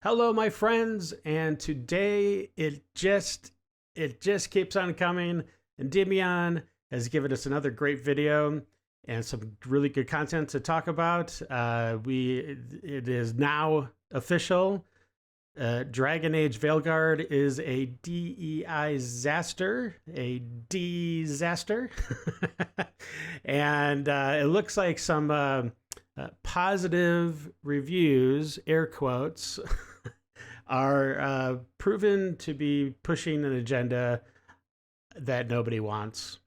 Hello, my friends, and today it just keeps on coming. And Demian has given us another great video and some really good content to talk about. It is now official. Dragon Age Veilguard is a DEI-saster, and it looks like some positive reviews, air quotes, are proven to be pushing an agenda that nobody wants.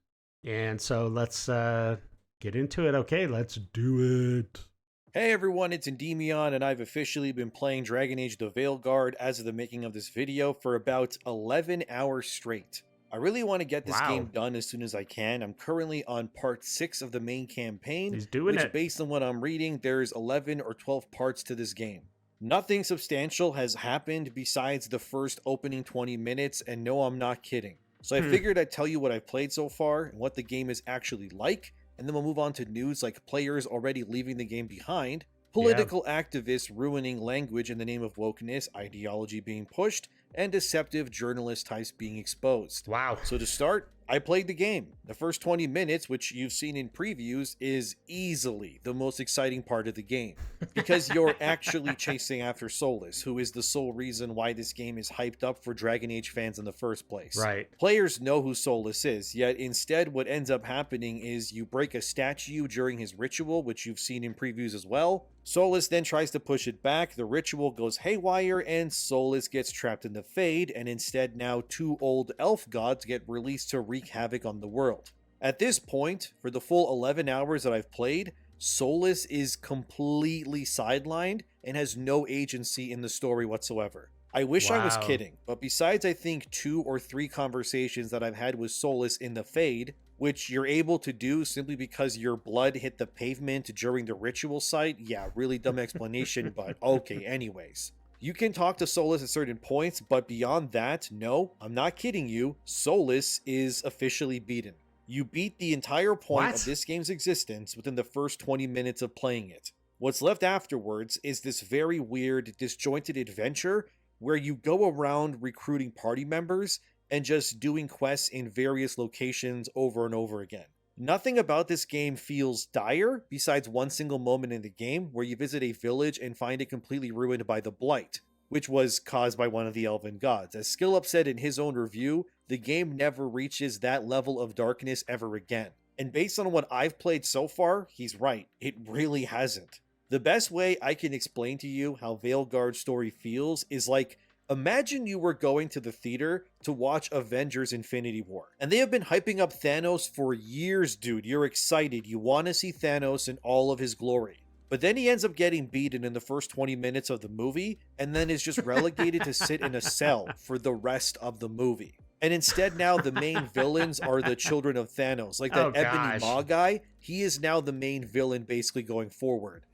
And so let's get into it. Okay, let's do it. Hey everyone, it's Endymion, and I've officially been playing Dragon Age the Veilguard as of the making of this video for about 11 hours straight. I really want to get this game done as soon as I can. I'm currently on part 6 of the main campaign, He's doing which it. Based on what I'm reading, there's 11 or 12 parts to this game. Nothing substantial has happened besides the first opening 20 minutes, and no, I'm not kidding. So I figured I'd tell you what I've played so far and what the game is actually like, and then we'll move on to news like players already leaving the game behind, political activists ruining language in the name of wokeness, ideology being pushed, and deceptive journalist types being exposed. Wow. So to start, I played the game. The first 20 minutes, which you've seen in previews, is easily the most exciting part of the game, because you're actually chasing after Solas, who is the sole reason why this game is hyped up for Dragon Age fans in the first place. Right. Players know who Solas is, yet instead what ends up happening is you break a statue during his ritual, which you've seen in previews as well. Solas then tries to push it back, the ritual goes haywire, and Solas gets trapped in the Fade, and instead now 2 old elf gods get released to wreak havoc on the world. At this point, for the full 11 hours that I've played, Solas is completely sidelined and has no agency in the story whatsoever. I wish I was kidding, but besides I think 2 or 3 conversations that I've had with Solas in the Fade, which you're able to do simply because your blood hit the pavement during the ritual site. Yeah, really dumb explanation, but okay, anyways. You can talk to Solas at certain points, but beyond that, no, I'm not kidding you, Solas is officially beaten. You beat the entire point of this game's existence within the first 20 minutes of playing it. What's left afterwards is this very weird, disjointed adventure where you go around recruiting party members and just doing quests in various locations over and over again. Nothing about this game feels dire, besides one single moment in the game where you visit a village and find it completely ruined by the Blight, which was caused by one of the Elven gods. As SkillUp said in his own review, the game never reaches that level of darkness ever again. And based on what I've played so far, he's right, it really hasn't. The best way I can explain to you how Veilguard's story feels is like, imagine you were going to the theater to watch Avengers Infinity War, and they have been hyping up Thanos for years, dude. You're excited, you want to see Thanos in all of his glory. But then he ends up getting beaten in the first 20 minutes of the movie, and then is just relegated to sit in a cell for the rest of the movie. And instead now the main villains are the children of Thanos. Like that Ebony Maw guy, he is now the main villain basically going forward.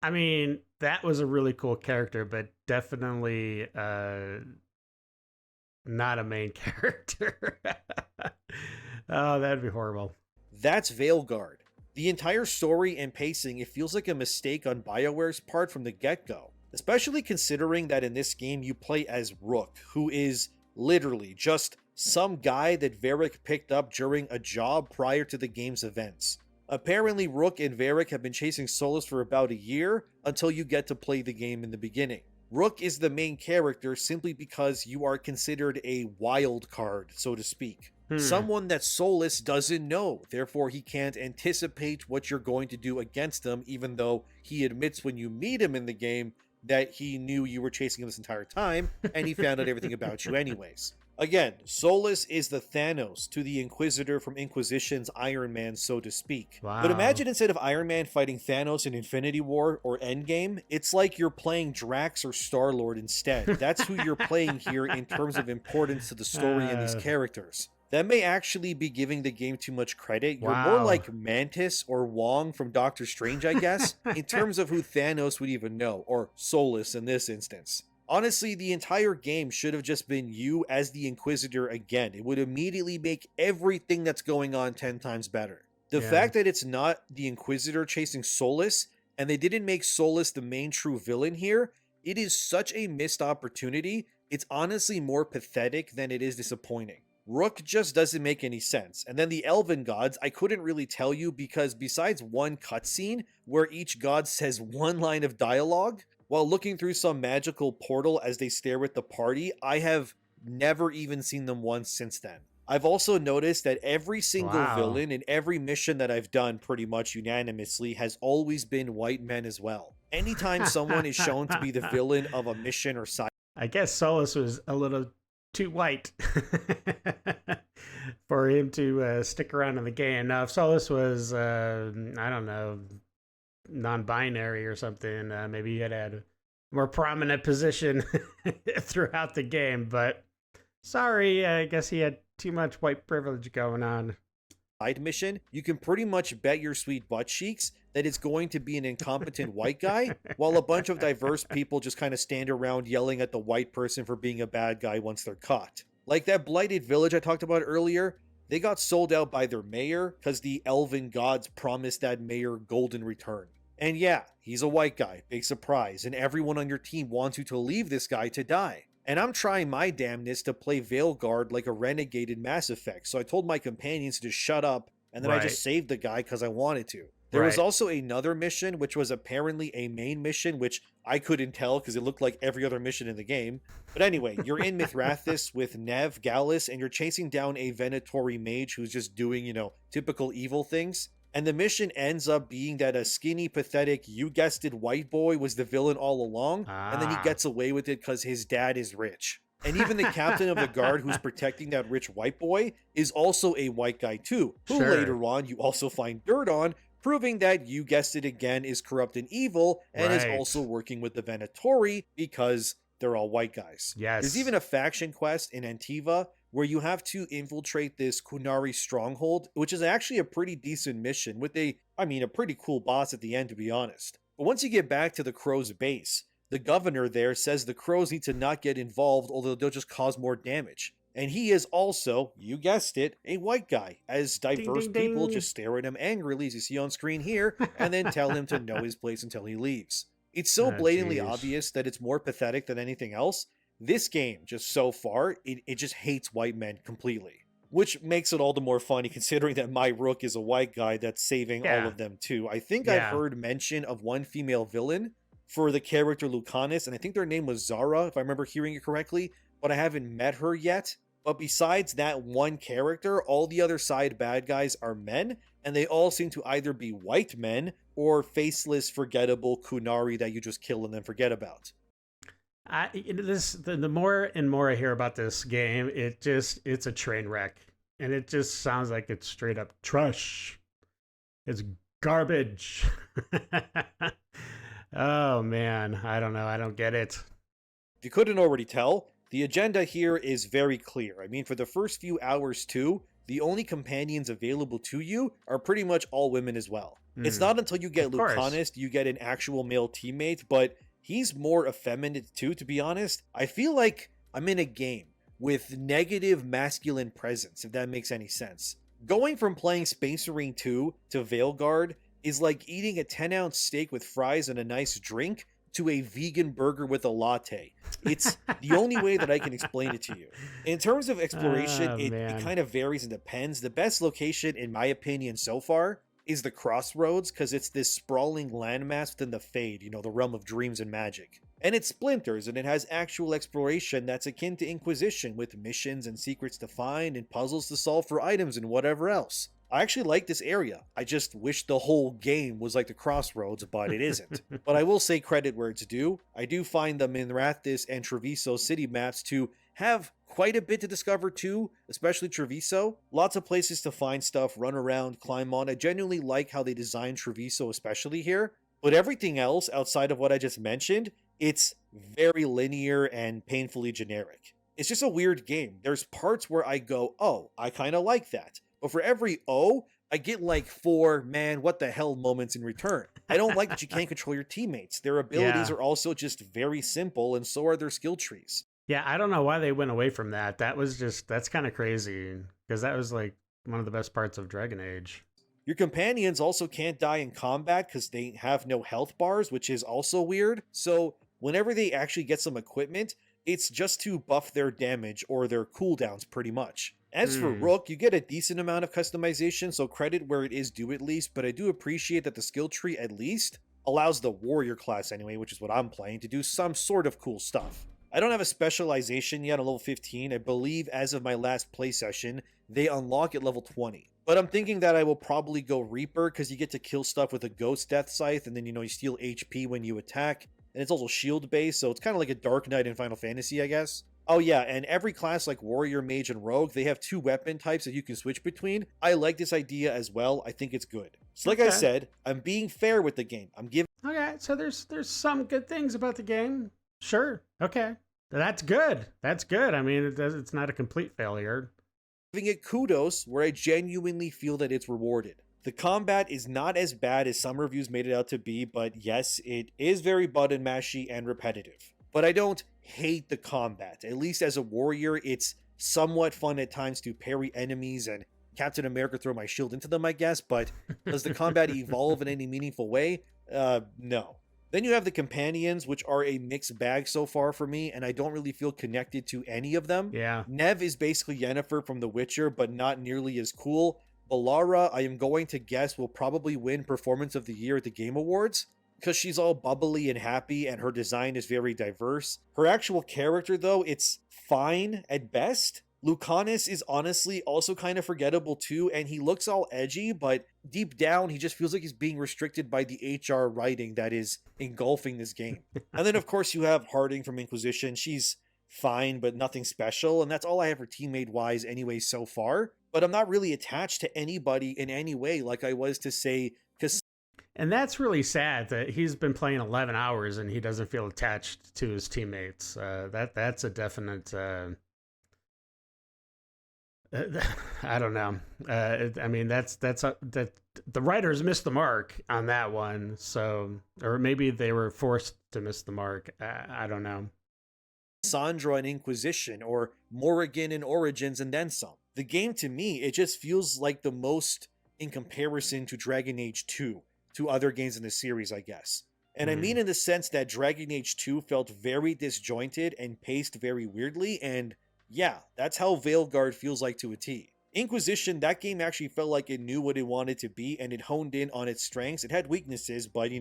I mean, that was a really cool character, but definitely not a main character. Oh, that'd be horrible. That's Veilguard. The entire story and pacing, it feels like a mistake on BioWare's part from the get-go. Especially considering that in this game you play as Rook, who is literally just some guy that Varric picked up during a job prior to the game's events. Apparently, Rook and Varric have been chasing Solas for about a year until you get to play the game in the beginning. Rook is the main character simply because you are considered a wild card, so to speak. Someone that Solas doesn't know, therefore he can't anticipate what you're going to do against him, even though he admits when you meet him in the game that he knew you were chasing him this entire time, and he found out everything about you anyways. Again, Solas is the Thanos to the Inquisitor from Inquisition's Iron Man, so to speak. Wow. But imagine instead of Iron Man fighting Thanos in Infinity War or Endgame, it's like you're playing Drax or Star-Lord instead. That's who you're playing here in terms of importance to the story and these characters. That may actually be giving the game too much credit. You're more like Mantis or Wong from Doctor Strange, I guess, in terms of who Thanos would even know, or Solas in this instance. Honestly, the entire game should have just been you as the Inquisitor again. It would immediately make everything that's going on 10 times better. The fact that it's not the Inquisitor chasing Solas, and they didn't make Solas the main true villain here, It is such a missed opportunity, it's honestly more pathetic than it is disappointing. Rook just doesn't make any sense. And then the Elven gods, I couldn't really tell you because besides one cutscene where each god says one line of dialogue, while looking through some magical portal as they stare at the party, I have never even seen them once since then. I've also noticed that every single villain in every mission that I've done pretty much unanimously has always been white men as well. Anytime someone is shown to be the villain of a mission or side, I guess Solus was a little too white for him to stick around in the game. Now, if Solus was, I don't know, non-binary or something, maybe he had a more prominent position throughout the game. But sorry, I guess he had too much white privilege going on. Mission, you can pretty much bet your sweet butt cheeks that it's going to be an incompetent white guy, while a bunch of diverse people just kind of stand around yelling at the white person for being a bad guy once they're caught. Like that blighted village I talked about earlier, they got sold out by their mayor because the elven gods promised that mayor golden return. And yeah, he's a white guy, big surprise, and everyone on your team wants you to leave this guy to die. And I'm trying my damnness to play Veilguard like a renegade in Mass Effect, so I told my companions to just shut up, and then I just saved the guy because I wanted to. There was also another mission, which was apparently a main mission, which I couldn't tell because it looked like every other mission in the game. But anyway, you're in Mithrathis with Nev, Gallus, and you're chasing down a Venatori mage who's just doing, typical evil things. And the mission ends up being that a skinny, pathetic, you guessed it, white boy was the villain all along, and then he gets away with it because his dad is rich. And even the captain of the guard who's protecting that rich white boy is also a white guy too, who later on you also find dirt on, proving that, you guessed it again, is corrupt and evil, and is also working with the Venatori because they're all white guys. Yes. There's even a faction quest in Antiva where you have to infiltrate this Kunari stronghold, which is actually a pretty decent mission with a pretty cool boss at the end, to be honest. But once you get back to the Crows' base, the governor there says the Crows need to not get involved, although they'll just cause more damage. And he is also, you guessed it, a white guy, as diverse people just stare at him angrily, as you see on screen here, and then tell him to know his place until he leaves. It's so blatantly obvious that it's more pathetic than anything else. This game, just so far, it just hates white men completely. Which makes it all the more funny considering that my Rook is a white guy that's saving all of them too. I think I've heard mention of one female villain for the character Lucanus, and I think their name was Zara, if I remember hearing it correctly, but I haven't met her yet. But besides that one character, all the other side bad guys are men, and they all seem to either be white men or faceless, forgettable Kunari that you just kill and then forget about. The more and more I hear about this game, it's a train wreck, and it just sounds like it's straight up trash. It's garbage. Oh man, I don't know. I don't get it. If you couldn't already tell, the agenda here is very clear. For the first few hours too, the only companions available to you are pretty much all women as well. It's not until you get Lucanus you get an actual male teammate, but he's more effeminate too, to be honest. I feel like I'm in a game with negative masculine presence, if that makes any sense. Going from playing Space Marine 2 to Veilguard is like eating a 10-ounce steak with fries and a nice drink to a vegan burger with a latte. It's the only way that I can explain it to you. In terms of exploration, it kind of varies and depends. The best location, in my opinion so far, is the Crossroads, because it's this sprawling landmass within the Fade, the realm of dreams and magic. And it splinters, and it has actual exploration that's akin to Inquisition, with missions and secrets to find and puzzles to solve for items and whatever else. I actually like this area. I just wish the whole game was like the Crossroads, but it isn't. But I will say credit where it's due. I do find the Minrathis and Treviso city maps to have quite a bit to discover too, especially Treviso. Lots of places to find stuff, run around, climb on. I genuinely like how they designed Treviso, especially here. But everything else outside of what I just mentioned, it's very linear and painfully generic. It's just a weird game. There's parts where I go, oh, I kind of like that. But for every oh, I get like 4, man, what the hell moments in return. I don't like that you can't control your teammates. Their abilities are also just very simple, and so are their skill trees. Yeah, I don't know why they went away from that. That's kind of crazy, because that was like one of the best parts of Dragon Age. Your companions also can't die in combat because they have no health bars, which is also weird. So whenever they actually get some equipment, it's just to buff their damage or their cooldowns pretty much. As for Rook, you get a decent amount of customization, so credit where it is due at least, but I do appreciate that the skill tree at least allows the warrior class anyway, which is what I'm playing, to do some sort of cool stuff. I don't have a specialization yet on level 15. I believe as of my last play session, they unlock at level 20. But I'm thinking that I will probably go Reaper because you get to kill stuff with a Ghost Death Scythe, and then, you steal HP when you attack. And it's also shield based, so it's kind of like a Dark Knight in Final Fantasy, I guess. Oh yeah, and every class like Warrior, Mage, and Rogue, they have 2 weapon types that you can switch between. I like this idea as well. I think it's good. So like I said, I'm being fair with the game. I'm giving... Okay, so there's some good things about the game. Sure. Okay. That's good. That's good. I mean, it's not a complete failure. Giving it kudos where I genuinely feel that it's rewarded. The combat is not as bad as some reviews made it out to be, but yes, it is very button mashy and repetitive. But I don't hate the combat. At least as a warrior, it's somewhat fun at times to parry enemies and Captain America throw my shield into them, I guess, but does the combat evolve in any meaningful way? No. Then you have the companions, which are a mixed bag so far for me, and I don't really feel connected to any of them. Yeah. Nev is basically Yennefer from The Witcher, but not nearly as cool. Balara, I am going to guess, will probably win Performance of the Year at the Game Awards, because she's all bubbly and happy, and her design is very diverse. Her actual character, though, it's fine at best. Lucanus is honestly also kind of forgettable too, and he looks all edgy, but deep down, he just feels like he's being restricted by the HR writing that is engulfing this game. And then, of course, you have Harding from Inquisition. She's fine, but nothing special, and that's all I have for teammate-wise anyway so far. But I'm not really attached to anybody in any way like I was to, say, and that's really sad that he's been playing 11 hours and he doesn't feel attached to his teammates. That's a definite... I don't know. I mean, that the writers missed the mark on that one. So, or maybe they were forced to miss the mark. I don't know. Sandra in Inquisition or Morrigan in Origins and then some. The game to me, it just feels like the most in comparison to Dragon Age 2, to other games in the series, I guess. And I mean in the sense that Dragon Age 2 felt very disjointed and paced very weirdly, and yeah, that's how Veilguard feels like to a T. Inquisition, that game actually felt like it knew what it wanted to be and it honed in on its strengths. It had weaknesses, but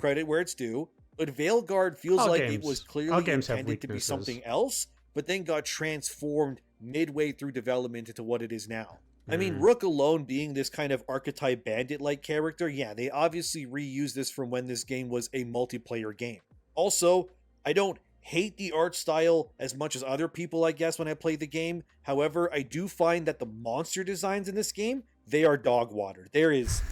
credit where it's due. But Veilguard feels like it was clearly intended to be something else, but then got transformed midway through development into what it is now. I mean, Rook alone being this kind of archetype bandit-like character, yeah, they obviously reused this from when this game was a multiplayer game. Also, I don't hate the art style as much as other people, I guess, when I play the game. However, I do find that the monster designs in this game, they are dog water. There is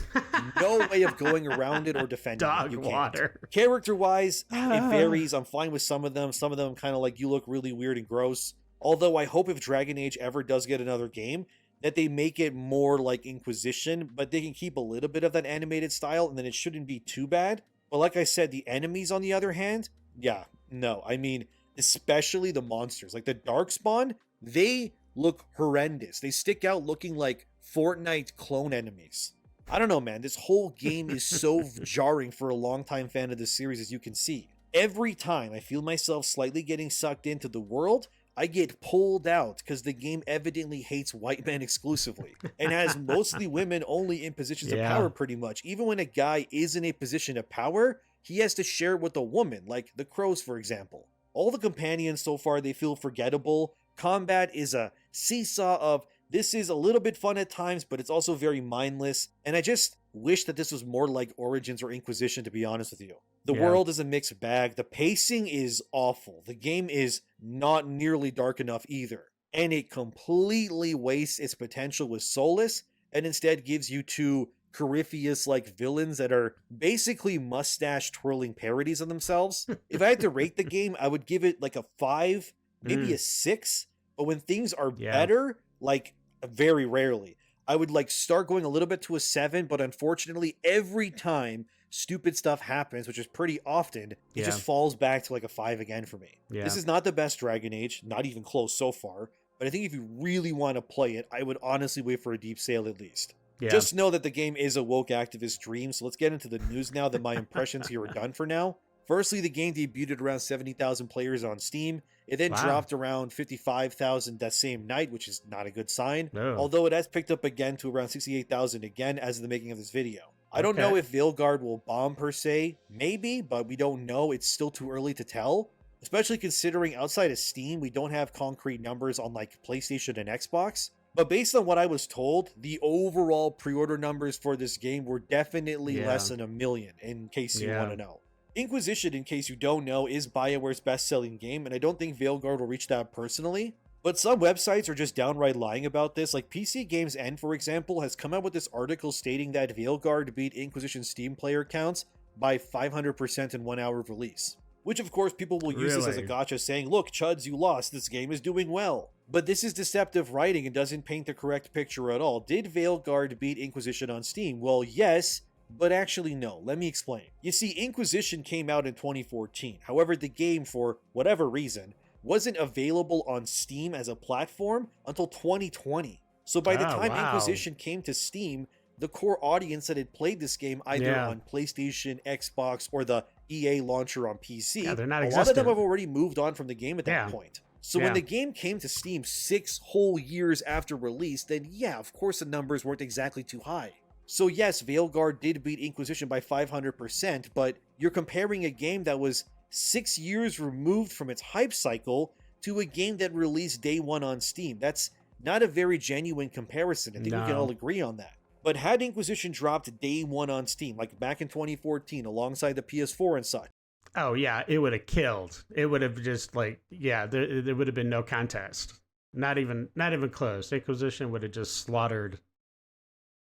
no way of going around it or defending it. You can't. Character-wise, it varies. I'm fine with some of them. Some of them kind of like, you look really weird and gross. Although I hope if Dragon Age ever does get another game, that they make it more like Inquisition, but they can keep a little bit of that animated style, and then it shouldn't be too bad. But like I said, the enemies, on the other hand, yeah, no. I mean, especially the monsters. Like the Darkspawn, they look horrendous. They stick out looking like Fortnite clone enemies. I don't know, man. This whole game is so jarring for a longtime fan of this series, as you can see. Every time I feel myself slightly getting sucked into the world, I get pulled out because the game evidently hates white men exclusively and has mostly women only in positions of power pretty much. Even when a guy is in a position of power, he has to share it with a woman, like the Crows, for example. All the companions so far, they feel forgettable. Combat is a seesaw of, this is a little bit fun at times, but it's also very mindless. And I just wish that this was more like Origins or Inquisition, to be honest with you. The world is a mixed bag. The pacing is awful. The game is not nearly dark enough either. And it completely wastes its potential with Solus, and instead gives you 2 Corypheus-like villains that are basically mustache-twirling parodies of themselves. If I had to rate the game, I would give it like a 5, maybe a 6. But when things are better, like very rarely, I would like start going a little bit to a 7, but unfortunately every time stupid stuff happens, which is pretty often, it just falls back to like a 5 again for me. This is not the best Dragon Age, not even close so far, but I think if you really want to play it, I would honestly wait for a deep sale at least. Just know that the game is a woke activist dream, so let's get into the news now that my impressions here are done for now. Firstly, the game debuted at around 70,000 players on Steam. It then Wow. dropped around 55,000 that same night, which is not a good sign. No. Although it has picked up again to around 68,000 again as of the making of this video. I don't know Okay. if Veilguard will bomb per se, maybe, but we don't know. It's still too early to tell. Especially considering outside of Steam, we don't have concrete numbers on like PlayStation and Xbox. But based on what I was told, the overall pre-order numbers for this game were definitely Yeah. less than 1 million, in case you Yeah. want to know. Inquisition, in case you don't know, is BioWare's best-selling game, and I don't think Veilguard will reach that personally. But some websites are just downright lying about this. Like PC Games N, for example, has come out with this article stating that Veilguard beat Inquisition Steam player counts by 500% in 1 hour of release. Which, of course, people will use this as a Really? gotcha, saying, look, Chuds, you lost. This game is doing well. But this is deceptive writing and doesn't paint the correct picture at all. Did Veilguard beat Inquisition on Steam? Well, yes, but actually no. Let me explain. You see, Inquisition came out in 2014. However, the game, for whatever reason, wasn't available on Steam as a platform until 2020. So by the Oh, time wow. Inquisition came to Steam, the core audience that had played this game either Yeah. on PlayStation, Xbox, or the EA launcher on PC, Yeah, they're not a lot of them existent. have already moved on from the game at that Yeah. point. So Yeah. when the game came to Steam 6 whole years after release, then yeah, of course the numbers weren't exactly too high. So yes, Veilguard did beat Inquisition by 500%, but you're comparing a game that was 6 years removed from its hype cycle to a game that released day one on Steam. That's not a very genuine comparison. I think we can No. all agree on that. But had Inquisition dropped day one on Steam, like back in 2014, alongside the PS4 and such, Oh yeah, it would have killed. It would have just like, yeah, there would have been no contest. Not even close. Inquisition would have just slaughtered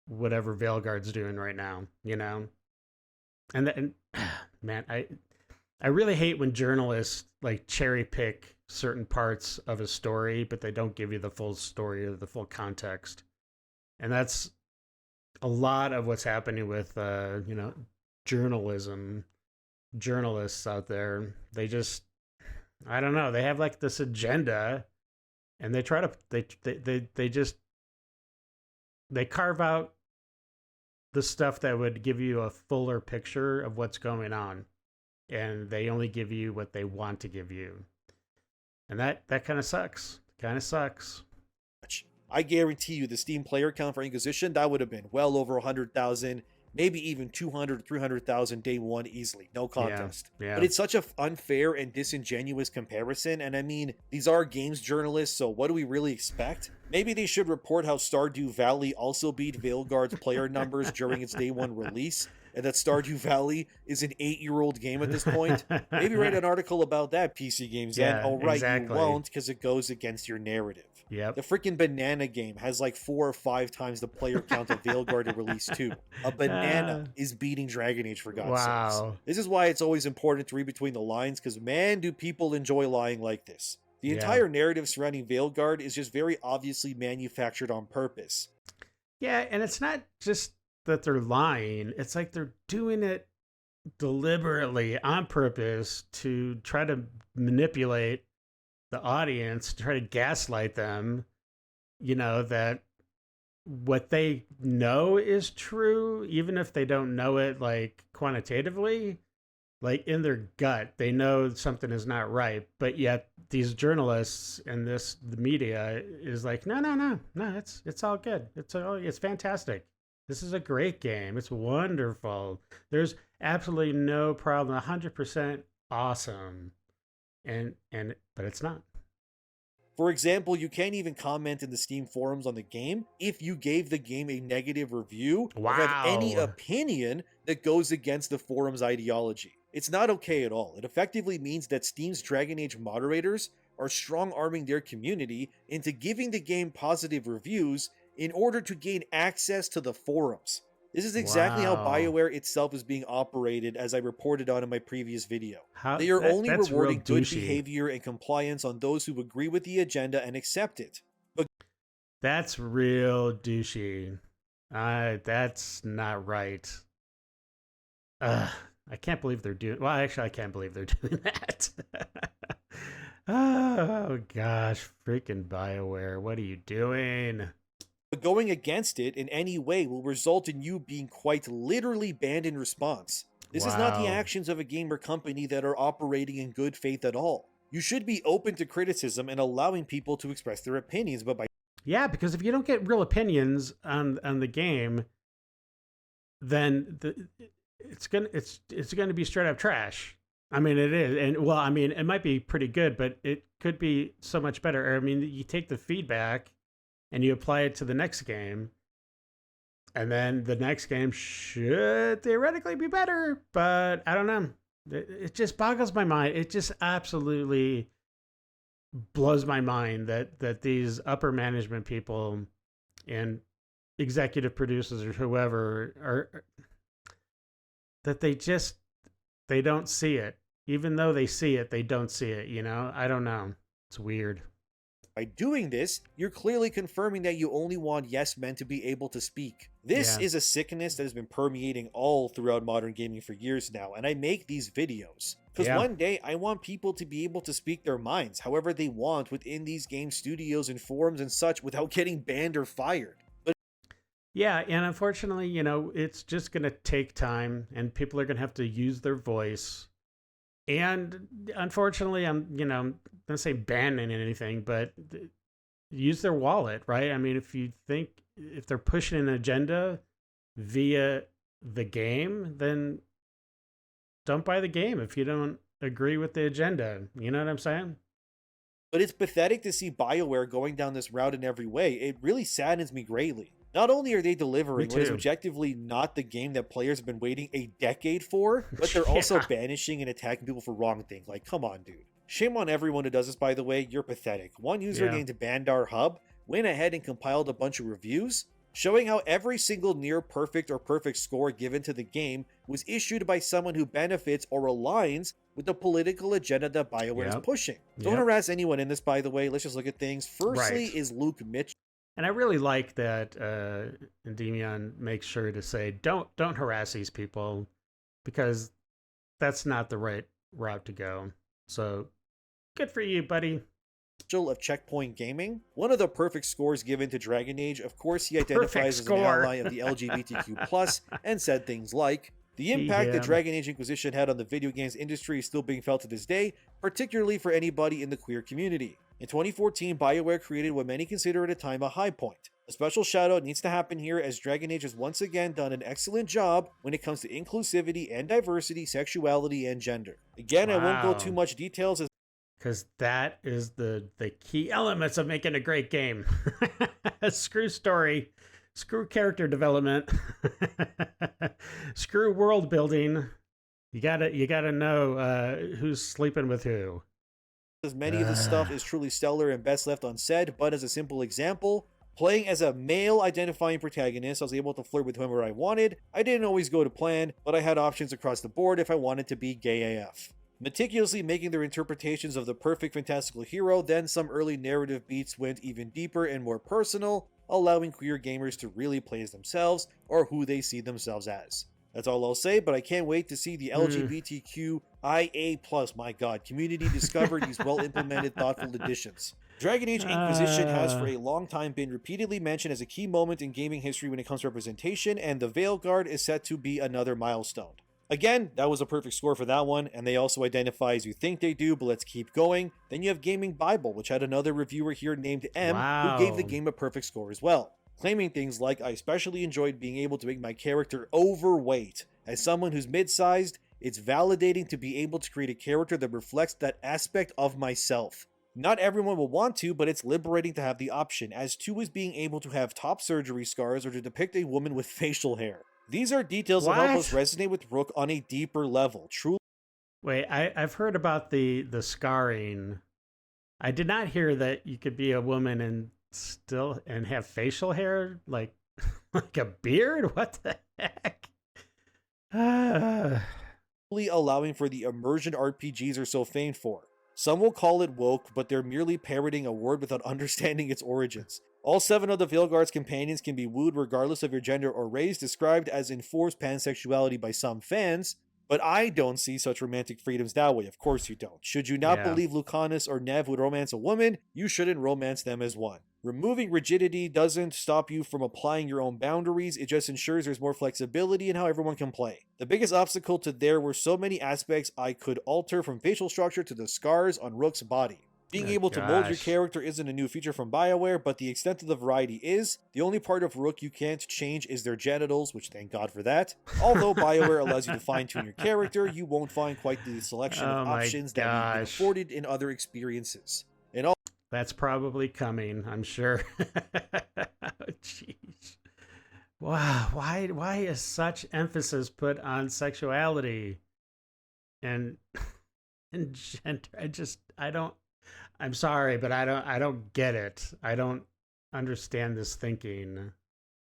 whatever Veilguard's doing right now, you know? And man, I really hate when journalists like cherry pick certain parts of a story, but they don't give you the full story or the full context. And that's a lot of what's happening with journalists out there. They just, I don't know, they have like this agenda, and they try to they carve out the stuff that would give you a fuller picture of what's going on, and they only give you what they want to give you, and that kind of sucks. I guarantee you the Steam player count for Inquisition, that would have been well over 100,000, maybe even 200, 300,000 day one easily. No contest. Yeah. But it's such an unfair and disingenuous comparison. And I mean, these are games journalists, so what do we really expect? Maybe they should report how Stardew Valley also beat Veilguard's player numbers during its day one release, and that Stardew Valley is an 8-year-old game at this point. Maybe write an article about that, PC Games. Yeah, And all right, exactly. you won't, because it goes against your narrative. Yep. The freaking banana game has like 4 or 5 times the player count of Veilguard at release 2. A banana is beating Dragon Age, for God's sakes. Wow. This is why it's always important to read between the lines, because man, do people enjoy lying like this. The Yeah. entire narrative surrounding Veilguard is just very obviously manufactured on purpose. Yeah, and it's not just that they're lying. It's like they're doing it deliberately on purpose to try to manipulate the audience, try to gaslight them, that what they know is true, even if they don't know it like quantitatively, like in their gut, they know something is not right. But yet these journalists and the media is like, no, it's all good. It's fantastic. This is a great game. It's wonderful. There's absolutely no problem. 100% awesome. But it's not. For example, you can't even comment in the Steam forums on the game if you gave the game a negative review or have any Wow. opinion that goes against the forum's ideology. It's not okay at all. It effectively means that Steam's Dragon Age moderators are strong-arming their community into giving the game positive reviews in order to gain access to the forums. This is exactly how Wow. BioWare itself is being operated, as I reported on in my previous video. How, They are only that's real rewarding good douchey. behavior and compliance on those who agree with the agenda and accept it. But That's real douchey. That's not right. I can't believe they're doing. Well, actually, I can't believe they're doing that. Oh gosh, freaking BioWare! What are you doing? going against it in any way will result in you being quite literally banned in response. This is not the Wow. actions of a game or company that are operating in good faith at all. You should be open to criticism and allowing people to express their opinions, but by Yeah, because if you don't get real opinions on the game, then it's gonna be straight up trash. I mean, it is, and well, I mean, it might be pretty good, but it could be so much better. I mean, you take the feedback and you apply it to the next game, and then the next game should theoretically be better, but I don't know. It just boggles my mind. It just absolutely blows my mind that these upper management people and executive producers or whoever are that they don't see it. Even though they see it, they don't see it, you know? I don't know. It's weird. By doing this, you're clearly confirming that you only want yes men to be able to speak. This Yeah. is a sickness that has been permeating all throughout modern gaming for years now, and I make these videos because Yeah. one day I want people to be able to speak their minds however they want within these game studios and forums and such without getting banned or fired. But Yeah, and unfortunately, you know, it's just going to take time and people are going to have to use their voice. And unfortunately, I'm not going to say banning anything, but use their wallet, right? I mean, if they're pushing an agenda via the game, then don't buy the game if you don't agree with the agenda. You know what I'm saying? it's pathetic to see BioWare going down this route in every way. It really saddens me greatly. Not only are they delivering Me what is too. objectively not the game that players have been waiting a decade for, but they're also Yeah. banishing and attacking people for wrong things. Like, come on, dude. Shame on everyone who does this, by the way. You're pathetic. One user Yeah. named Bandar Hub went ahead and compiled a bunch of reviews showing how every single near perfect or perfect score given to the game was issued by someone who benefits or aligns with the political agenda that BioWare is Yep. pushing. Don't Yep. harass anyone in this, by the way. Let's just look at things. Firstly Right. is Luke Mitchell. And I really like that Endymion makes sure to say, don't harass these people because that's not the right route to go. So good for you, buddy. Of Checkpoint Gaming, one of the perfect scores given to Dragon Age. Of course, he identifies Perfect as an score. ally of the LGBTQ+, and said things like, the impact Yeah. that Dragon Age Inquisition had on the video games industry is still being felt to this day, particularly for anybody in the queer community. In 2014, BioWare created what many consider at a time a high point. A special shout out needs to happen here as Dragon Age has once again done an excellent job when it comes to inclusivity and diversity, sexuality, and gender. Again, I won't go Wow. too much details as Because that is the key elements of making a great game. Screw story, screw character development, screw world building. You gotta know who's sleeping with who. many of this stuff is truly stellar and best left unsaid, but as a simple example, playing as a male identifying protagonist, I was able to flirt with whomever I wanted. I didn't always go to plan, but I had options across the board if I wanted to be gay AF. Meticulously making their interpretations of the perfect fantastical hero, then some early narrative beats went even deeper and more personal, allowing queer gamers to really play as themselves or who they see themselves as. That's all I'll say, but I can't wait to see the LGBTQIA+, my god, community discover these well-implemented, thoughtful additions. Dragon Age Inquisition has for a long time been repeatedly mentioned as a key moment in gaming history when it comes to representation, and the Veilguard is set to be another milestone. Again, that was a perfect score for that one, and they also identify as you think they do, but let's keep going. Then you have Gaming Bible, which had another reviewer here named M, who gave the Wow. game a perfect score as well, claiming things like, I especially enjoyed being able to make my character overweight. As someone who's mid-sized, it's validating to be able to create a character that reflects that aspect of myself. Not everyone will want to, but it's liberating to have the option, as two is being able to have top surgery scars or to depict a woman with facial hair. These are details that help us What? resonate with Rook on a deeper level. Truly Wait, I've heard about the scarring. I did not hear that you could be a woman and still and have facial hair like like a beard. What the heck? Ah. allowing for the immersion RPGs are so famed for. Some will call it woke, but they're merely parroting a word without understanding its origins. All 7 of the Veilguard's companions can be wooed regardless of your gender or race, described as enforced pansexuality by some fans, but I don't see such romantic freedoms that way. Of course you don't. Should you not Yeah. believe Lucanus or Nev would romance a woman, you shouldn't romance them as one. Removing rigidity doesn't stop you from applying your own boundaries, it just ensures there's more flexibility in how everyone can play. The biggest obstacle to there were so many aspects I could alter, from facial structure to the scars on Rook's body. Being able to mold your character isn't a new feature from BioWare, but the extent of the variety is. The only part of Rook you can't change is their genitals, which thank God for that. Although BioWare allows you to fine-tune your character, you won't find quite the selection of options that you've been afforded in other experiences. That's probably coming, I'm sure. Jeez. Wow, why is such emphasis put on sexuality and gender? I'm sorry, but I don't get it. I don't understand this thinking. In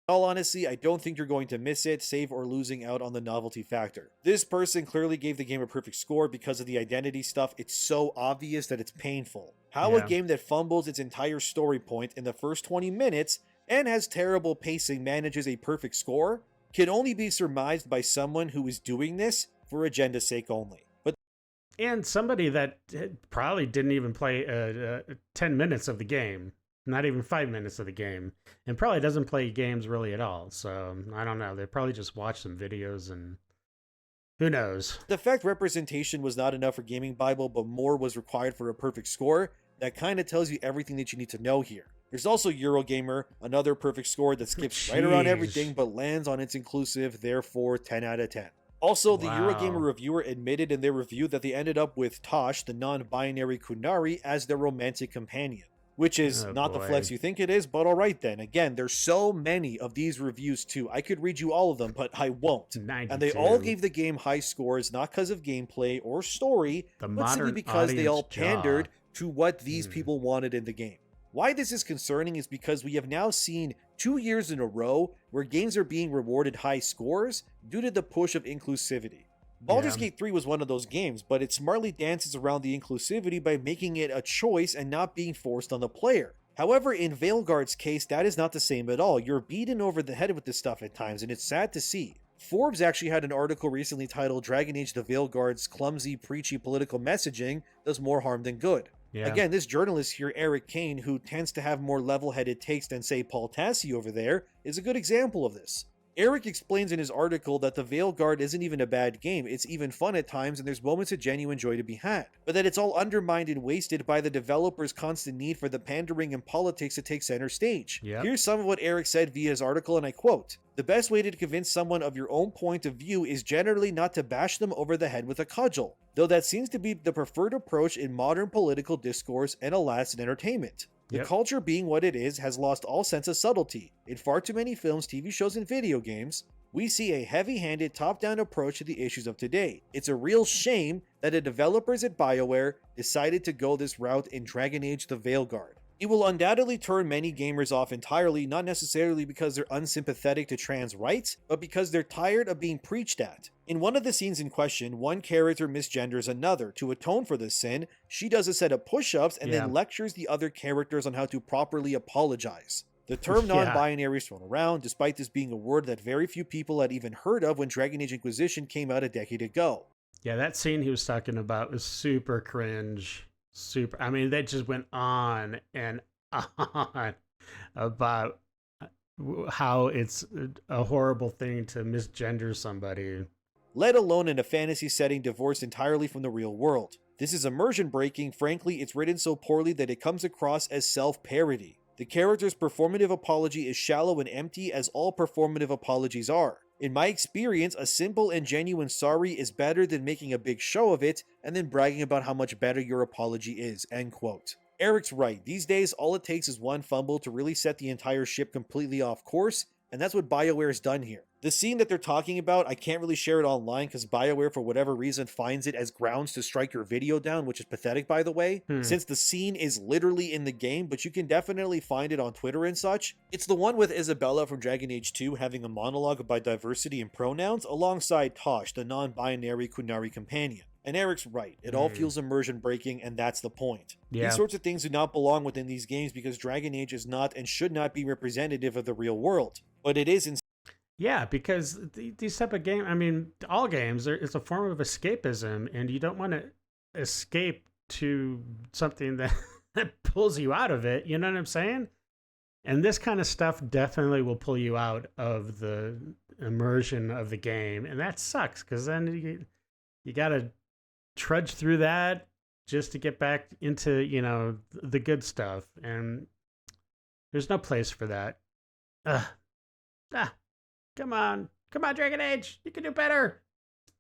all honesty, I don't think you're going to miss it, save or losing out on the novelty factor. This person clearly gave the game a perfect score because of the identity stuff. It's so obvious that it's painful. How a game that fumbles its entire story point in the first 20 minutes and has terrible pacing manages a perfect score can only be surmised by someone who is doing this for agenda's sake only. And somebody that probably didn't even play 10 minutes of the game, not even 5 minutes of the game, and probably doesn't play games really at all. So I don't know. They probably just watched some videos and who knows. The fact representation was not enough for Gaming Bible, but more was required for a perfect score, that kind of tells you everything that you need to know here. There's also Eurogamer, another perfect score that skips right around everything but lands on its inclusive, therefore 10 out of 10. Also, the Eurogamer reviewer admitted in their review that they ended up with Tosh, the non-binary Kunari, as their romantic companion. Which is not the flex you think it is, but alright then. Again, there's so many of these reviews too. I could read you all of them, but I won't. 92. And they all gave the game high scores, not because of gameplay or story, but simply because they all pandered to what these people wanted in the game. Why this is concerning is because we have now seen 2 years in a row where games are being rewarded high scores due to the push of inclusivity. Baldur's Gate 3 was one of those games, but it smartly dances around the inclusivity by making it a choice and not being forced on the player. However, in Veilguard's case, that is not the same at all. You're beaten over the head with this stuff at times, and it's sad to see. Forbes actually had an article recently titled Dragon Age the Veilguard's clumsy, preachy political messaging does more harm than good. Yeah. Again, this journalist here, Eric Kane, who tends to have more level-headed takes than, say, Paul Tassi over there, is a good example of this. Eric explains in his article that the Veilguard isn't even a bad game, it's even fun at times and there's moments of genuine joy to be had, but that it's all undermined and wasted by the developer's constant need for the pandering and politics to take center stage. Yep. Here's some of what Eric said via his article, and I quote, "The best way to convince someone of your own point of view is generally not to bash them over the head with a cudgel, though that seems to be the preferred approach in modern political discourse and alas in entertainment. The culture being what it is has lost all sense of subtlety. In far too many films, TV shows, and video games, we see a heavy-handed top-down approach to the issues of today. It's a real shame that the developers at BioWare decided to go this route in Dragon Age the Veilguard. It will undoubtedly turn many gamers off entirely, not necessarily because they're unsympathetic to trans rights, but because they're tired of being preached at. In one of the scenes in question, one character misgenders another. To atone for this sin, she does a set of push-ups and then lectures the other characters on how to properly apologize. The term non-binary is thrown around, despite this being a word that very few people had even heard of when Dragon Age Inquisition came out a decade ago. Yeah, that scene he was talking about was super cringe. I mean, they just went on and on about how it's a horrible thing to misgender somebody. Let alone in a fantasy setting divorced entirely from the real world. This is immersion breaking. Frankly, it's written so poorly that it comes across as self-parody. The character's performative apology is shallow and empty, as all performative apologies are. In my experience, a simple and genuine sorry is better than making a big show of it and then bragging about how much better your apology is." End quote. Eric's right. These days, all it takes is one fumble to really set the entire ship completely off course, and that's what BioWare has done here. The scene that they're talking about, I can't really share it online because BioWare, for whatever reason, finds it as grounds to strike your video down, which is pathetic, by the way, since the scene is literally in the game, but you can definitely find it on Twitter and such. It's the one with Isabella from Dragon Age 2 having a monologue about diversity and pronouns alongside Tosh, the non-binary Kunari companion. And Eric's right. It all feels immersion breaking, and that's the point. These sorts of things do not belong within these games because Dragon Age is not and should not be representative of the real world. But it is in. Yeah, because these type of games, I mean, all games, it's a form of escapism, and you don't want to escape to something that pulls you out of it. You know what I'm saying? And this kind of stuff definitely will pull you out of the immersion of the game. And that sucks because then you got to trudge through that just to get back into, the good stuff. And there's no place for that. Come on, Dragon Age, you can do better.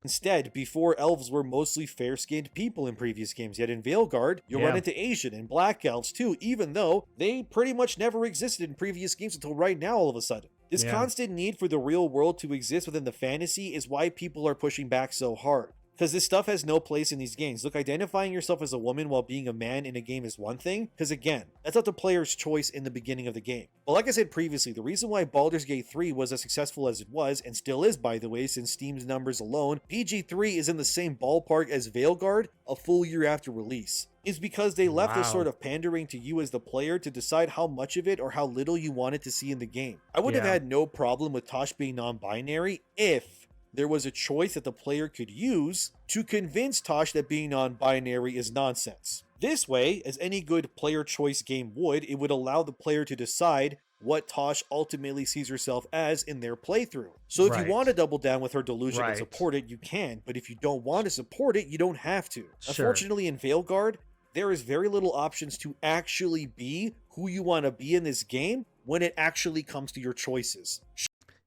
Instead, before elves were mostly fair-skinned people in previous games, yet in Veilguard, you'll run into Asian and black elves too, even though they pretty much never existed in previous games until right now all of a sudden. This constant need for the real world to exist within the fantasy is why people are pushing back so hard. Because this stuff has no place in these games. Look, identifying yourself as a woman while being a man in a game is one thing, because again, that's not the player's choice in the beginning of the game. But like I said previously, the reason why Baldur's Gate 3 was as successful as it was, and still is by the way, since Steam's numbers alone, PG-3 is in the same ballpark as Veilguard a full year after release, is because they left this sort of pandering to you as the player to decide how much of it or how little you wanted to see in the game. I would have had no problem with Tosh being non-binary if there was a choice that the player could use to convince Tosh that being non-binary is nonsense. This way, as any good player choice game would, it would allow the player to decide what Tosh ultimately sees herself as in their playthrough. So if you want to double down with her delusion and support it, you can, but if you don't want to support it, you don't have to. Unfortunately, in Veilguard, there is very little options to actually be who you want to be in this game when it actually comes to your choices.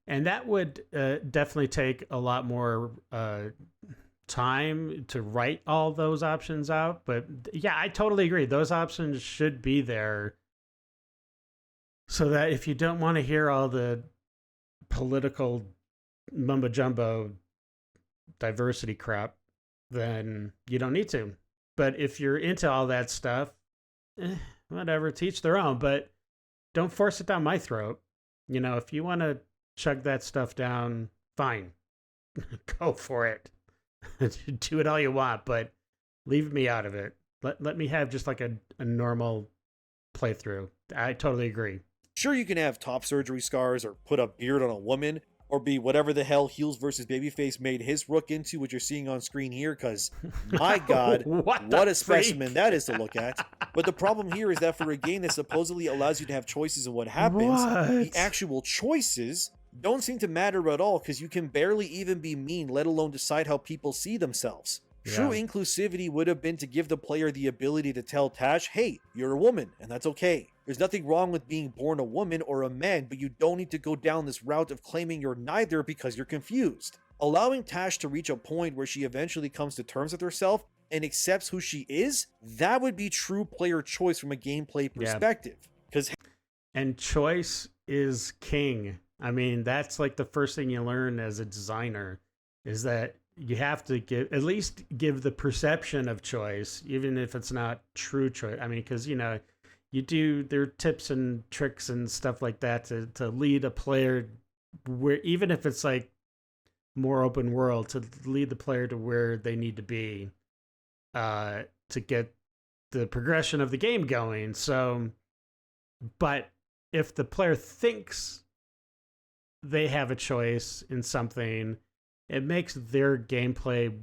And that would definitely take a lot more time to write all those options out. But yeah, I totally agree. Those options should be there so that if you don't want to hear all the political mumbo jumbo diversity crap, then you don't need to. But if you're into all that stuff, whatever, teach their own. But don't force it down my throat. If you want to chug that stuff down, fine. Go for it. Do it all you want, but leave me out of it. Let me have just like a normal playthrough. I totally agree. Sure, you can have top surgery scars or put a beard on a woman, or be whatever the hell Heels versus Babyface made his Rook into, what you're seeing on screen here, because my god, what a specimen that is to look at. But the problem here is that for a game that supposedly allows you to have choices in what happens, the actual choices don't seem to matter at all, because you can barely even be mean, let alone decide how people see themselves. True inclusivity would have been to give the player the ability to tell Tash, hey, you're a woman, and that's okay. There's nothing wrong with being born a woman or a man, but you don't need to go down this route of claiming you're neither because you're confused. Allowing Tash to reach a point where she eventually comes to terms with herself and accepts who she is, that would be true player choice from a gameplay perspective. And choice is king. I mean, that's like the first thing you learn as a designer, is that you have to at least give the perception of choice, even if it's not true choice. I mean, because, there are tips and tricks and stuff like that to lead a player where, even if it's like more open world, to lead the player to where they need to be to get the progression of the game going. So, but if the player thinks they have a choice in something, it makes their gameplay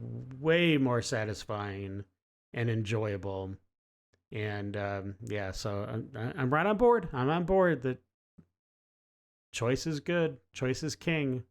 way more satisfying and enjoyable. And so I'm right on board. I'm on board that choice is good. Choice is king.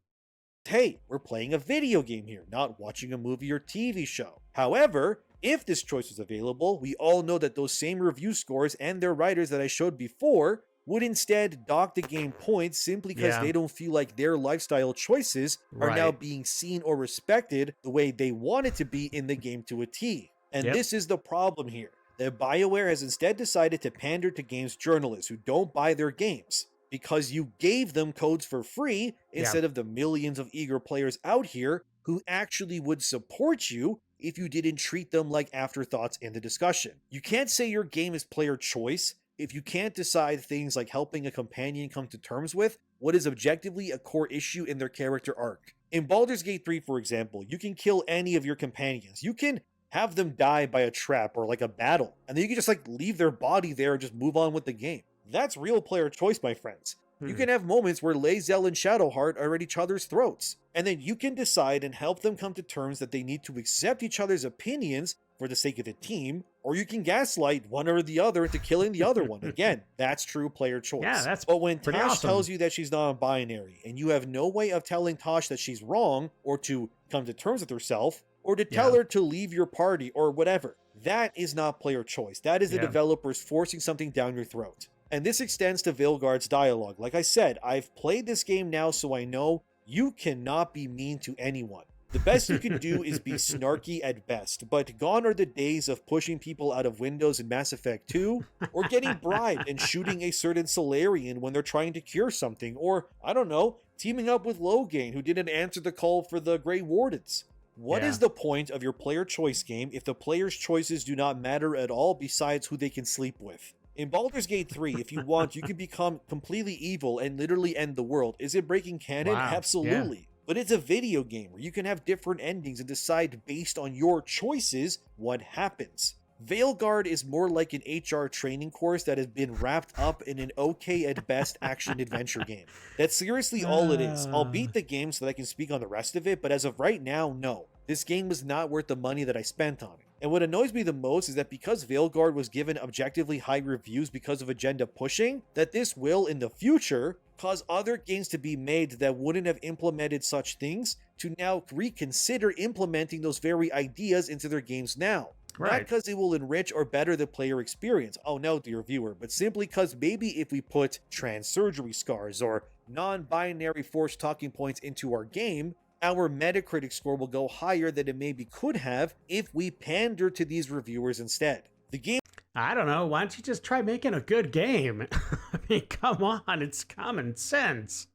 Hey, we're playing a video game here, not watching a movie or TV show. However, if this choice was available, we all know that those same review scores and their writers that I showed before would instead dock the game points simply because they don't feel like their lifestyle choices are now being seen or respected the way they want it to be in the game to a T. And this is the problem here. That BioWare has instead decided to pander to games journalists who don't buy their games, because you gave them codes for free instead of the millions of eager players out here who actually would support you if you didn't treat them like afterthoughts in the discussion. You can't say your game is player choice if you can't decide things like helping a companion come to terms with what is objectively a core issue in their character arc. In Baldur's Gate 3, for example, you can kill any of your companions. You can have them die by a trap or like a battle, and then you can just like leave their body there and just move on with the game. That's real player choice, my friends. You can have moments where Lae'zel and Shadowheart are at each other's throats, and then you can decide and help them come to terms that they need to accept each other's opinions for the sake of the team, or you can gaslight one or the other into killing the other one. Again, that's true player choice. Yeah, that's But when pretty Tosh awesome. tells you that she's non-binary, and you have no way of telling Tosh that she's wrong, or to come to terms with herself, or to tell her to leave your party, or whatever, that is not player choice. That is the developers forcing something down your throat. And this extends to Veilguard's dialogue. Like I said, I've played this game now, so I know you cannot be mean to anyone. The best you can do is be snarky at best, but gone are the days of pushing people out of windows in Mass Effect 2, or getting bribed and shooting a certain Solarian when they're trying to cure something, or, I don't know, teaming up with Logain who didn't answer the call for the Grey Wardens. What is the point of your player choice game if the player's choices do not matter at all besides who they can sleep with? In Baldur's Gate 3, if you want, you can become completely evil and literally end the world. Is it breaking canon? Wow. Absolutely. Yeah. But it's a video game where you can have different endings and decide based on your choices what happens. Veilguard is more like an HR training course that has been wrapped up in an okay at best action-adventure game. That's seriously all it is. I'll beat the game so that I can speak on the rest of it, but as of right now, no. This game was not worth the money that I spent on it. And what annoys me the most is that because Veilguard was given objectively high reviews because of agenda pushing, that this will, in the future, cause other games to be made that wouldn't have implemented such things to now reconsider implementing those very ideas into their games now. Not because it will enrich or better the player experience, oh no, dear viewer, but simply because maybe if we put trans surgery scars or non-binary forced talking points into our game, our Metacritic score will go higher than it maybe could have if we pander to these reviewers instead. The game... I don't know, why don't you just try making a good game? I mean, come on, it's common sense.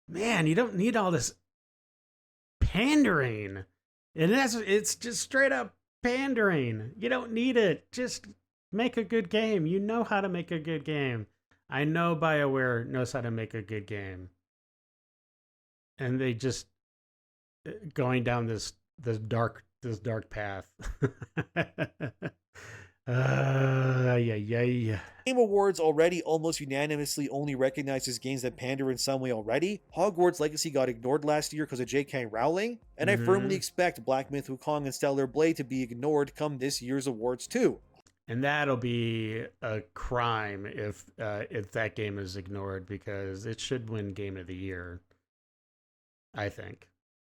Man, you don't need all this pandering. It's just straight up pandering. You don't need it. Just make a good game. You know how to make a good game. I know BioWare knows how to make a good game. And they just going down this dark path. Game Awards already almost unanimously only recognizes games that pander in some way already. Hogwarts Legacy got ignored last year because of J.K. Rowling, and I firmly expect Black Myth Wukong and Stellar Blade to be ignored come this year's awards too. And that'll be a crime if that game is ignored, because it should win Game of the Year, I think.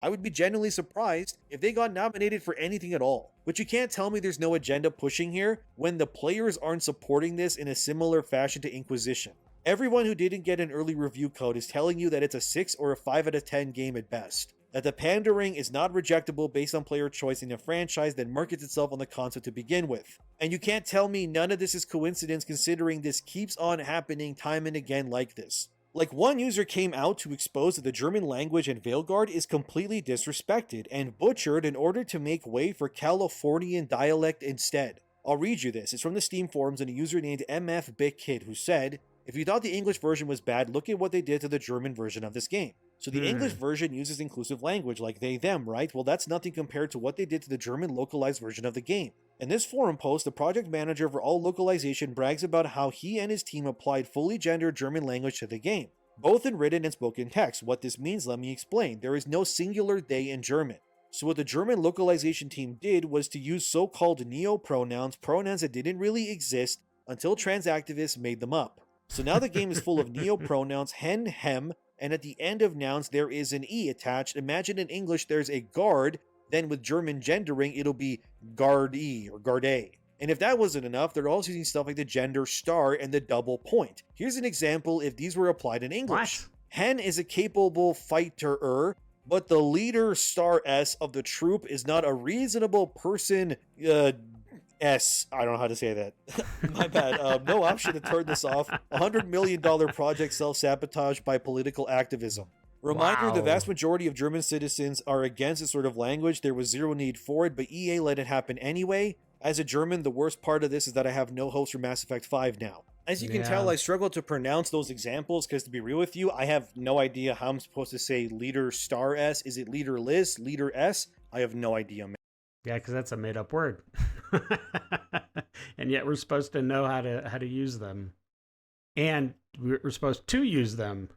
I would be genuinely surprised if they got nominated for anything at all. But you can't tell me there's no agenda pushing here when the players aren't supporting this in a similar fashion to Inquisition. Everyone who didn't get an early review code is telling you that it's a 6 or a 5 out of 10 game at best. That the pandering is not rejectable based on player choice in a franchise that markets itself on the concept to begin with. And you can't tell me none of this is coincidence, considering this keeps on happening time and again like this. Like, one user came out to expose that the German language in Veilguard is completely disrespected and butchered in order to make way for Californian dialect instead. I'll read you this. It's from the Steam forums and a user named MFBigKid who said, "If you thought the English version was bad, look at what they did to the German version of this game. So the English version uses inclusive language like they, them, right? Well, that's nothing compared to what they did to the German localized version of the game." In this forum post, the project manager for all localization brags about how he and his team applied fully gendered German language to the game, both in written and spoken text. What this means, let me explain. There is no singular they in German. So what the German localization team did was to use so-called neo-pronouns, pronouns that didn't really exist until trans activists made them up. So now the game is full of neo-pronouns, hen, hem, and at the end of nouns there is an E attached. Imagine in English there's a guard, then with German gendering it'll be guard-e or guard-a. And if that wasn't enough, they're also using stuff like the gender star and the double point. Here's an example if these were applied in English. What? Hen is a capable fighter, but the leader star S of the troop is not a reasonable person S. I don't know how to say that. My bad. No option to turn this off. $100 million project self-sabotage by political activism. Reminder, Wow. The vast majority of German citizens are against this sort of language. There was zero need for it, but EA let it happen anyway. As a German, the worst part of this is that I have no hopes for Mass Effect 5 now. As you can tell, I struggle to pronounce those examples because, to be real with you, I have no idea how I'm supposed to say leader star S. Is it leader Liz? Leader S? I have no idea, man. Yeah, because that's a made-up word. And yet we're supposed to know how to use them. And we're supposed to use them.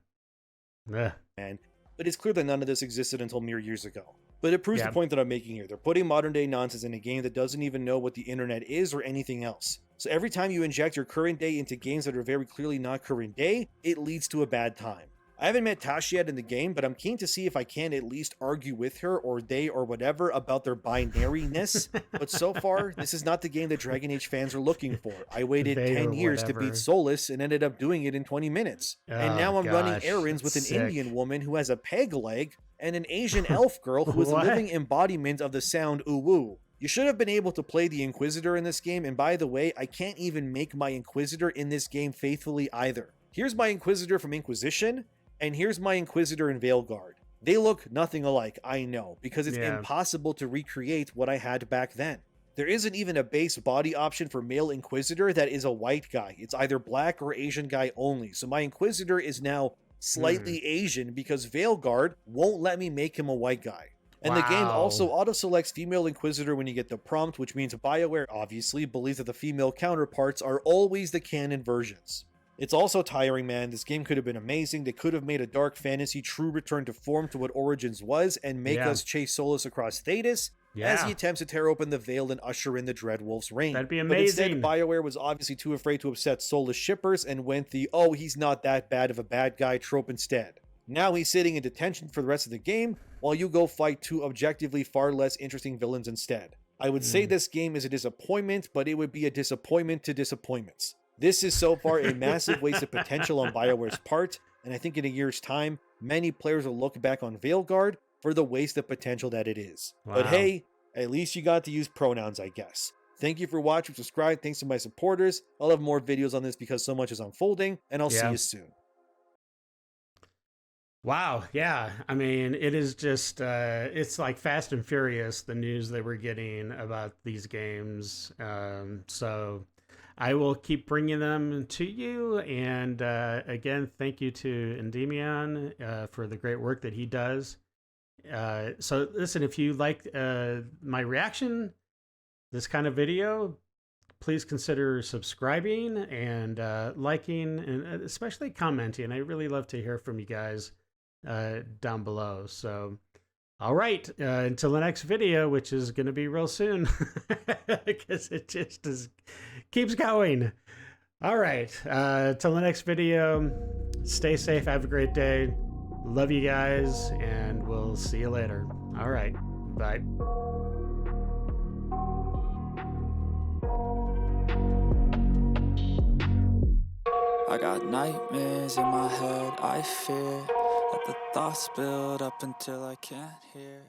Ugh. Man. But it's clear that none of this existed until mere years ago. But it proves Yeah. the point that I'm making here. They're putting modern day nonsense in a game that doesn't even know what the internet is or anything else. So every time you inject your current day into games that are very clearly not current day, it leads to a bad time. I haven't met Tash yet in the game, but I'm keen to see if I can at least argue with her or they or whatever about their binariness. But so far, this is not the game that Dragon Age fans are looking for. I waited They 10 or years to whatever. beat Solus and ended up doing it in 20 minutes. And now I'm running gosh, errands with an that's sick. Indian woman who has a peg leg and an Asian elf girl who is a What? living embodiment of the sound ooh-woo. You should have been able to play the Inquisitor in this game, and by the way, I can't even make my Inquisitor in this game faithfully either. Here's my Inquisitor from Inquisition, and here's my Inquisitor in Veilguard. They look nothing alike, I know, because it's Yeah. impossible to recreate what I had back then. There isn't even a base body option for male Inquisitor that is a white guy. It's either black or Asian guy only, so my Inquisitor is now slightly Asian because Veilguard won't let me make him a white guy. And the game also Wow. auto-selects female Inquisitor when you get the prompt, which means BioWare obviously believes that the female counterparts are always the canon versions. It's also tiring, man. This game could have been amazing. They could have made a dark fantasy true return to form to what Origins was and make Yeah. us chase Solus across Thetis as he attempts to tear open the veil and usher in the Dreadwolf's reign. That'd be But instead, amazing. BioWare was obviously too afraid to upset Solus shippers and went the, oh, he's not that bad of a bad guy trope instead. Now he's sitting in detention for the rest of the game, while you go fight two objectively far less interesting villains instead. I would say this game is a disappointment, but it would be a disappointment to disappointments. This is so far a massive waste of potential on BioWare's part, and I think in a year's time, many players will look back on Veilguard for the waste of potential that it is. But Wow. hey, at least you got to use pronouns, I guess. Thank you for watching, subscribe, thanks to my supporters. I'll have more videos on this because so much is unfolding, and I'll see you soon. Wow. Yeah. I mean, it is just, it's like Fast and Furious, the news that we're getting about these games. So I will keep bringing them to you. And again, thank you to Endymion for the great work that he does. So listen, if you like my reaction, this kind of video, please consider subscribing and liking and especially commenting. I really love to hear from you guys down below. So, all right, until the next video, which is going to be real soon, because it just keeps going. All right, till the next video, stay safe, have a great day, love you guys, and we'll see you later. All right, bye. I got nightmares in my head, I fear. Let the thoughts build up until I can't hear.